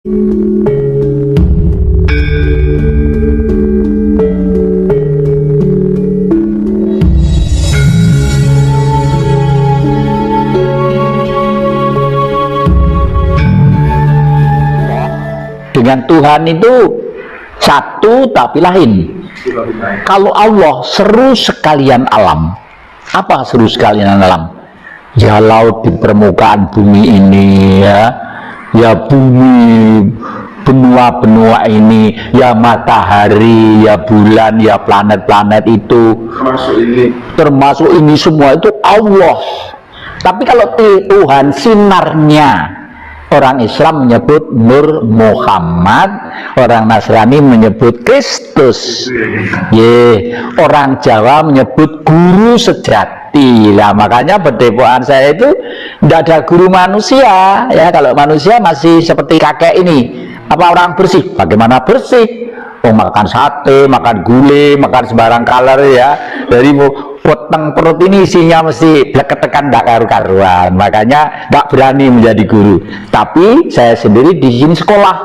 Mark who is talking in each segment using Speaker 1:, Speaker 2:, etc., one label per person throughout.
Speaker 1: Dengan Tuhan itu satu tapi lain. Kalau Allah seru sekalian alam. Apa seru sekalian alam? Ya laut di permukaan bumi ini, ya bumi, benua-benua ini, ya matahari, ya bulan, ya planet-planet itu, termasuk ini semua itu Allah. Tapi kalau Tuhan sinarnya, orang Islam menyebut Nur Muhammad, orang Nasrani menyebut Kristus, orang Jawa menyebut guru sejati. Nah, makanya berdepokan saya itu tidak ada guru manusia, ya. Kalau manusia masih seperti kakek ini, apa orang bersih? Bagaimana bersih? Oh, makan sate, makan gulai, makan sembarang color, ya. Dari potong perut ini isinya mesti ketekan tidak karu-karuan, makanya tidak berani menjadi guru. Tapi saya sendiri di sini sekolah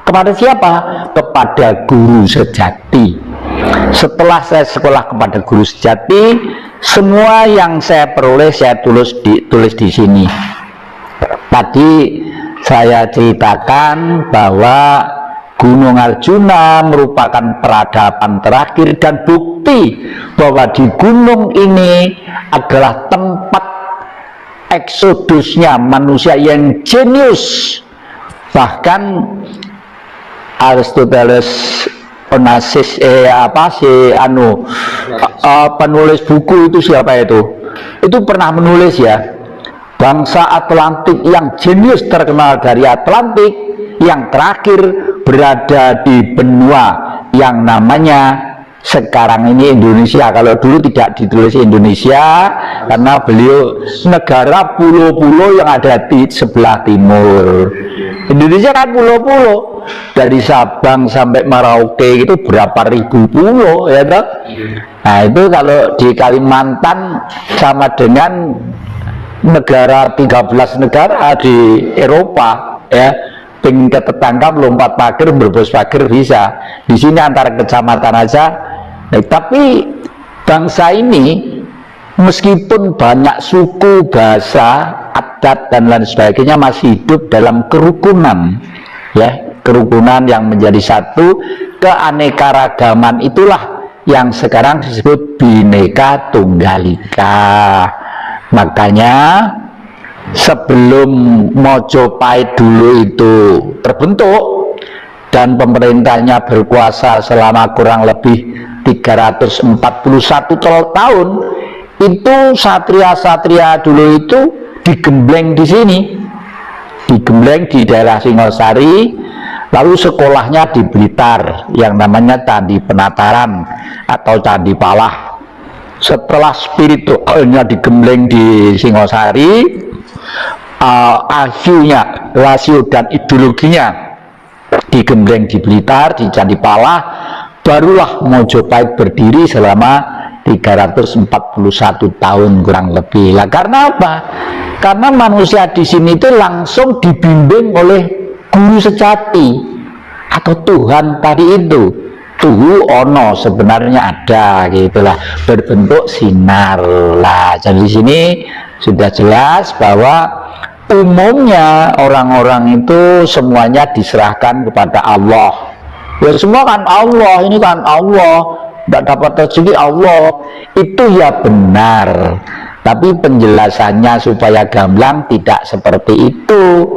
Speaker 1: kepada siapa? Kepada guru sejati. Setelah saya sekolah kepada guru sejati, semua yang saya peroleh saya tulis di sini. Tadi saya ceritakan bahwa Gunung Arjuna merupakan peradaban terakhir dan bukti bahwa di gunung ini adalah tempat eksodusnya manusia yang jenius. Bahkan Aristoteles Onassis penulis buku itu siapa itu pernah menulis, ya, bangsa Atlantik yang jenius terkenal dari Atlantik yang terakhir berada di benua yang namanya sekarang ini Indonesia. Kalau dulu tidak ditulis Indonesia karena beliau negara pulau-pulau yang ada di sebelah timur. Indonesia kan pulau-pulau, dari Sabang sampai Merauke itu berapa ribu pulau, ya toh? Nah, itu kalau di Kalimantan sama dengan negara 13 negara di Eropa, ya. Pengen ke tetangga melompat pagar, berbos pagar bisa. Di sini antara kecamatan aja. Nah, tapi bangsa ini meskipun banyak suku, bahasa, adat dan lain sebagainya masih hidup dalam kerukunan, ya, kerukunan yang menjadi satu. Keanekaragaman itulah yang sekarang disebut Bhinneka Tunggal Ika. Makanya sebelum Mojopahit dulu itu terbentuk dan pemerintahnya berkuasa selama kurang lebih 341 tahun, itu satria-satria dulu itu digembleng di sini, digembleng di daerah Singosari, lalu sekolahnya di Blitar yang namanya Candi Penataran atau Candi Palah. Setelah spiritualnya digembleng di Singosari, IQ-nya, rasio dan ideologinya digembleng di Blitar, di Candi Palah, barulah Mojopahit berdiri selama 341 tahun kurang lebih. Lah karena apa? Karena manusia di sini itu langsung dibimbing oleh guru sejati atau Tuhan tadi itu. Tuhu ono sebenarnya ada, gitulah, berbentuk sinar. Lah, jadi di sini sudah jelas bahwa umumnya orang-orang itu semuanya diserahkan kepada Allah. Ya semua kan Allah, ini kan Allah, tidak dapat rezeki Allah. Itu ya benar, tapi penjelasannya supaya gamblang tidak seperti itu.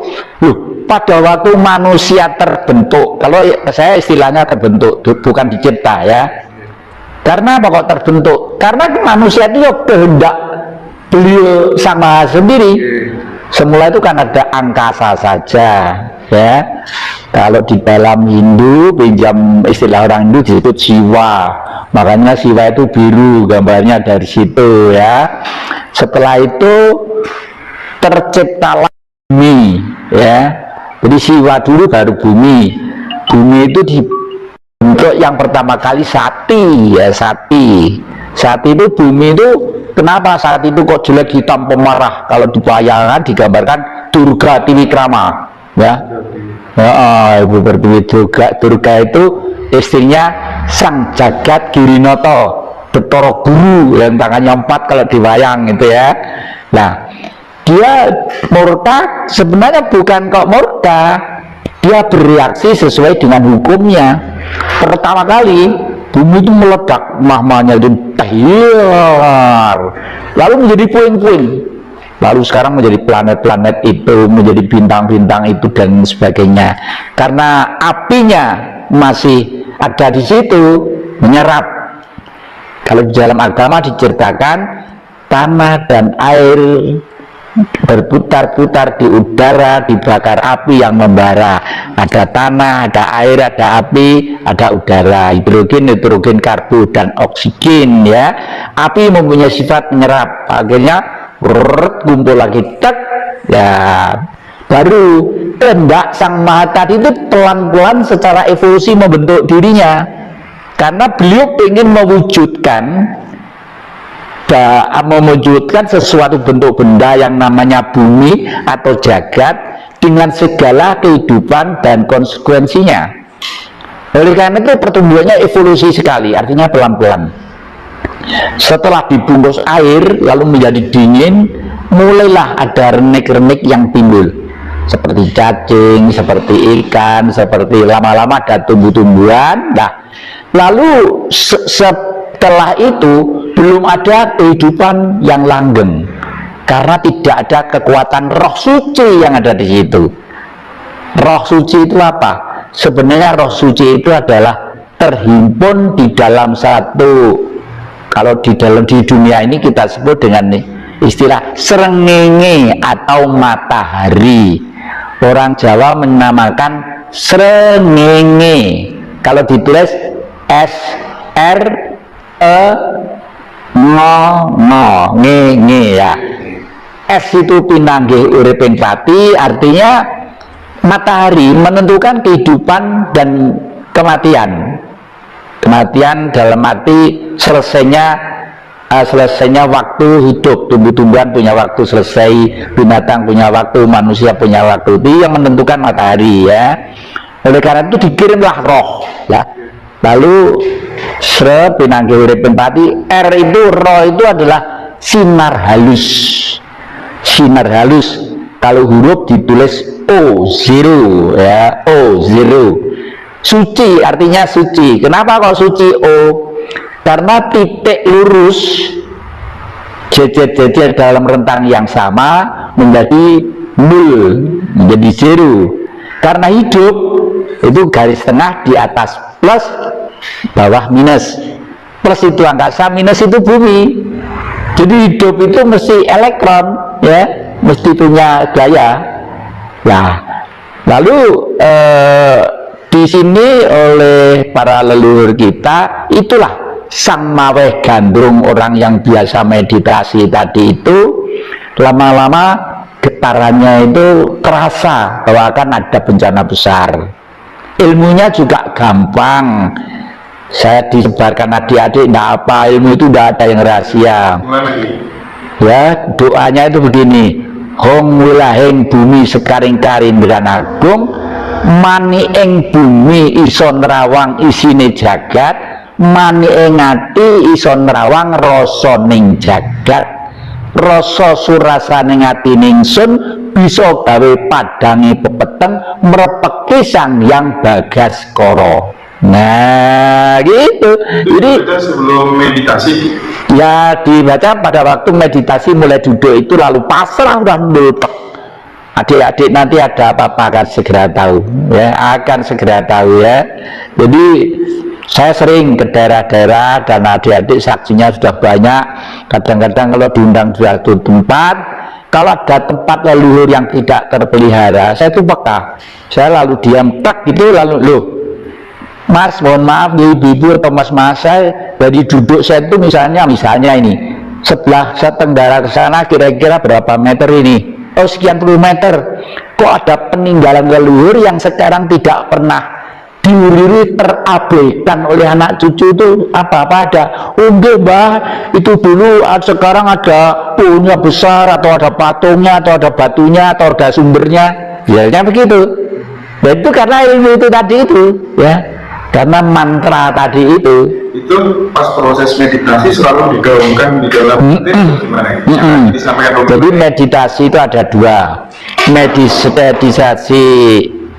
Speaker 1: Pada waktu manusia terbentuk, kalau saya istilahnya terbentuk, bukan dicipta, ya. Karena apa kok terbentuk? Karena manusia itu kehendak beliau sama sendiri. Semula itu kan ada angkasa saja, ya. Kalau di dalam Hindu, pinjam istilah orang Hindu disebut Siwa. Makanya Siwa itu biru, gambarnya dari situ, ya. Setelah itu terciptalah bumi, ya. Jadi Siwa dulu baru bumi. Bumi itu dibentuk yang pertama kali Sati, ya, Sati. Sati itu bumi itu, kenapa saat itu kok jelek, hitam, pemarah? Kalau di bayangan digambarkan Durga Triwikrama, ya. Ibu Pertiwi Durga itu istrinya Sang Jagat Girinoto Betara Guru yang tangannya 4 kalau diwayang itu ya. Nah, dia murka sebenarnya bukan kok murka, dia bereaksi sesuai dengan hukumnya. Pertama kali bumi itu meledak, mahmahnya itu tahir, lalu menjadi puing-puing, lalu sekarang menjadi planet-planet itu, menjadi bintang-bintang itu dan sebagainya, karena apinya masih ada di situ menyerap. Kalau di dalam agama diceritakan tanah dan air berputar-putar di udara, dibakar api yang membara. Ada tanah, ada air, ada api, ada udara, hidrogen, nitrogen, karbo, dan oksigen ya. Api mempunyai sifat menyerap, akhirnya kumpul lagi tek ya, baru kehendak Sang Maha Tadi itu pelan-pelan secara evolusi membentuk dirinya, karena beliau ingin mewujudkan sesuatu bentuk benda yang namanya bumi atau jagat dengan segala kehidupan dan konsekuensinya. Oleh karena itu pertumbuhannya evolusi sekali, artinya pelan-pelan. Setelah dibungkus air lalu menjadi dingin, mulailah ada renik-renik yang timbul, seperti cacing, seperti ikan, seperti lama-lama ada tumbuh-tumbuhan. Nah, lalu setelah itu belum ada kehidupan yang langgeng, karena tidak ada kekuatan roh suci yang ada di situ. Roh suci itu apa? Sebenarnya roh suci itu adalah terhimpun di dalam satu, kalau di dunia ini kita sebut dengan istilah srengenge atau matahari. Orang Jawa menamakan srengenge, kalau ditulis S-R-E-N-G-E ya. S itu pinanggih uriping pati, artinya matahari menentukan kehidupan dan kematian. Kematian dalam arti selesainya waktu hidup. Tumbuh-tumbuhan punya waktu selesai, binatang punya waktu, manusia punya waktu. Itu yang menentukan matahari ya. Oleh karena itu dikirimlah roh ya. Lalu sre pinanggih uriping pati, R itu roh itu adalah sinar halus. Sinar halus, kalau huruf ditulis O0 ya, O0. Suci artinya suci. Kenapa kok suci O? Karena titik lurus jejer-jejer dalam rentang yang sama menjadi nol, menjadi zero. Karena hidup itu garis tengah di atas plus, bawah minus. Plus itu angkasa, minus itu bumi. Jadi hidup itu mesti elektron ya, mesti punya gaya. Nah, lalu di sini oleh para leluhur kita, itulah Sang Maweh Gandrung, orang yang biasa meditasi tadi itu, lama-lama getarannya itu terasa bahwa akan ada bencana besar. Ilmunya juga gampang, saya disebarkan adik-adik, tidak apa, ilmu itu tidak ada yang rahasia ya. Doanya itu begini: hong wilahing bumi sekaring-karing dengan agung, mani ing bumi iso nerawang isine jagat, mani ing ati iso nerawang rasa ning jagat, rasa surasane ati ningsun bisa gawe padange pepeteng mrepeki Sang Hyang Bagaskara. Nah gitu. Jadi
Speaker 2: sebelum meditasi
Speaker 1: ya dibaca pada waktu meditasi, mulai duduk itu lalu pasrah udah meletak. Adik-adik nanti ada apa-apa akan segera tahu ya, akan segera tahu ya. Jadi saya sering ke daerah-daerah dan adik-adik saksinya sudah banyak. Kadang-kadang kalau diundang di suatu tempat, kalau ada tempat leluhur yang tidak terpelihara, saya itu peka, saya lalu diam tak gitu, lalu loh Mas, mohon maaf ibu-ibu atau mas-mas, saya dari duduk saya itu misalnya ini sebelah saya tenggara ke sana kira-kira berapa meter ini? Oh sekian puluh meter. Kok ada peninggalan leluhur yang sekarang tidak pernah diuriri, terabaikan oleh anak cucu itu apa-apa ada? Enggak mbah, itu dulu sekarang ada pohonnya besar, atau ada patungnya, atau ada batunya, atau ada sumbernya. Ya begitu. Nah, itu karena ilmu itu tadi itu, ya, karena mantra tadi itu.
Speaker 2: Itu pas proses meditasi selalu digaungkan di dalam gimana ya?
Speaker 1: Jadi meditasi itu ada dua, meditasi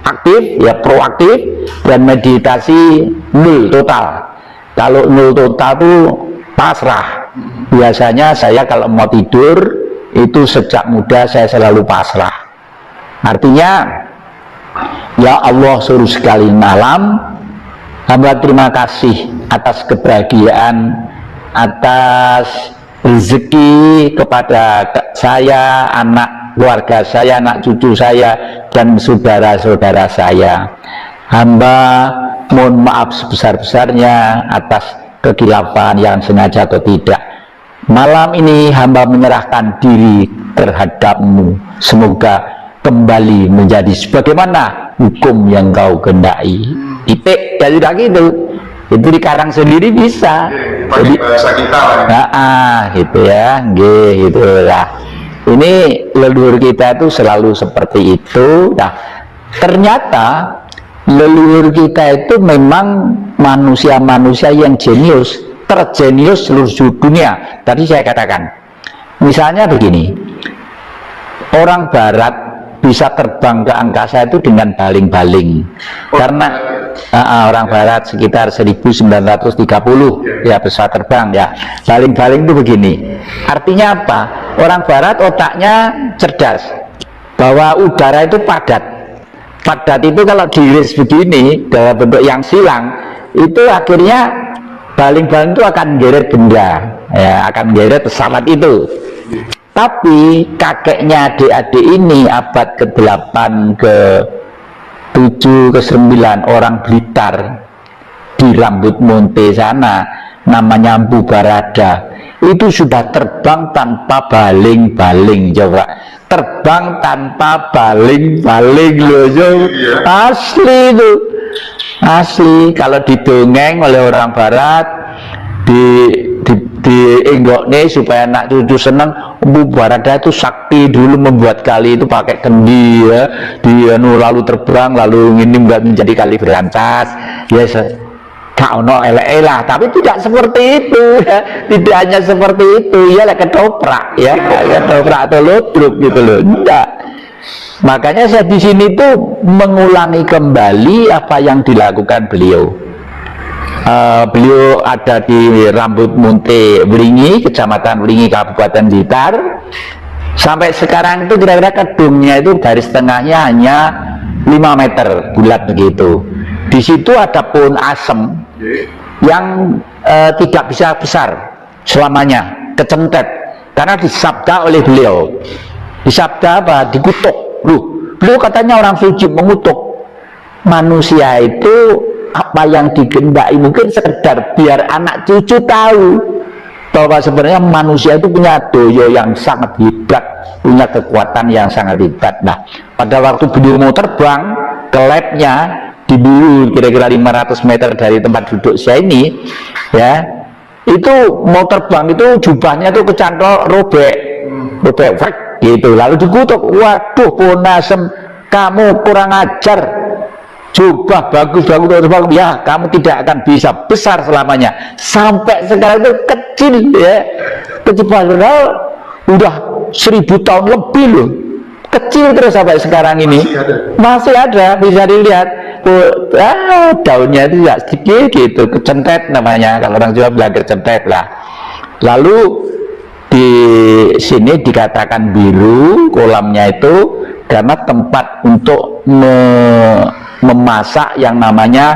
Speaker 1: aktif ya, proaktif, dan meditasi nul total. Kalau nul total itu pasrah. Biasanya saya kalau mau tidur itu sejak muda saya selalu pasrah. Artinya, ya Allah, seluruh sekali malam hamba terima kasih atas kebahagiaan, atas rezeki kepada saya, anak keluarga saya, anak cucu saya, dan saudara-saudara saya. Hamba mohon maaf sebesar-besarnya atas kekhilafan yang sengaja atau tidak. Malam ini hamba menyerahkan diri terhadapmu, semoga kembali menjadi sebagaimana hukum yang kau kehendaki. Titik dari lagi itu dikarang sendiri bisa.
Speaker 2: Jadi bahasa kita lah.
Speaker 1: Gitu ya, gitu lah. Ini leluhur kita itu selalu seperti itu. Nah, ternyata leluhur kita itu memang manusia-manusia yang jenius, terjenius seluruh dunia. Tadi saya katakan, misalnya begini, orang Barat bisa terbang ke angkasa itu dengan baling-baling, karena orang Barat sekitar 1930 ya pesawat terbang ya. Baling-baling itu begini, artinya apa? Orang Barat otaknya cerdas, bahwa udara itu padat itu kalau diiris begini dalam bentuk yang silang, itu akhirnya baling-baling itu akan geret benda ya, akan geret pesawat itu. Tapi kakeknya adik-adik ini abad ke-8, ke-7, ke-9 orang Blitar di Rambut Monte sana, namanya Mpu Barada, itu sudah terbang tanpa baling-baling. Coba terbang tanpa baling-baling loh, asli itu, asli. Kalau didongeng oleh orang Barat, di enggoknya supaya anak cucu senang, Mpu Barada itu sakti dulu membuat kali itu pakai kendi ya, dia lalu terbang lalu ini menjadi kali berantas ya, gak ono lah, tapi tidak seperti itu ya. Tidak hanya seperti itu ya, ketoprak ya, ketoprak atau lodruk gitu loh, enggak. Makanya saya di sini tuh mengulangi kembali apa yang dilakukan beliau. Beliau ada di Rambut Monte Wlingi, Kecamatan Wlingi, Kabupaten Blitar. Sampai sekarang itu kira-kira kedungnya itu garis tengahnya hanya 5 meter bulat begitu. Di situ ada pohon asem yang tidak bisa besar selamanya, kecentet, karena disabda oleh beliau. Disabda apa? Dikutuk. Beliau katanya orang suci mengutuk manusia itu, apa yang dikehendaki mungkin sekedar biar anak cucu tahu bahwa sebenarnya manusia itu punya daya yang sangat hebat, punya kekuatan yang sangat hebat. Nah, pada waktu beliau mau terbang ke labnya di Bulu, kira-kira 500 meter dari tempat duduk saya ini ya, itu mau terbang itu jubahnya tuh kecantol robek gitu, lalu dikutuk, waduh pohon asem, kamu kurang ajar, jubah bagus ya, kamu tidak akan bisa besar selamanya. Sampai sekarang itu kecil ya, kecil padahal udah 1000 tahun lebih loh, kecil terus sampai sekarang ini masih ada bisa dilihat. Daunnya itu tidak sedikit gitu, kecentet namanya, kalau orang Jawa bilang kecentet lah. Lalu di sini dikatakan biru kolamnya itu karena tempat untuk memasak yang namanya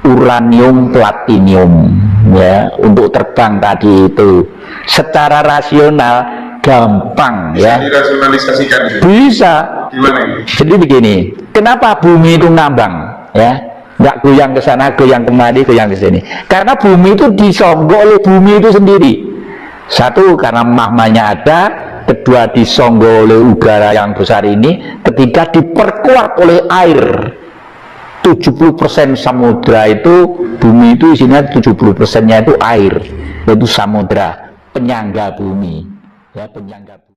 Speaker 1: uranium platinium ya, untuk terbang tadi itu. Secara rasional gampang ya,
Speaker 2: dirasionalisasikan
Speaker 1: bisa.
Speaker 2: Gimana ini?
Speaker 1: Jadi begini, kenapa bumi itu ngambang ya, nggak goyang ke sana, goyang kemari, goyang ke sini? Karena bumi itu disonggok oleh bumi itu sendiri. Satu, karena magmanya ada. Kedua, disonggok oleh udara yang besar ini. Ketiga, diperkuat oleh air. 70% samudra itu, bumi itu isinya 70%-nya itu air, yaitu samudra, penyangga bumi ya, penyangga bumi.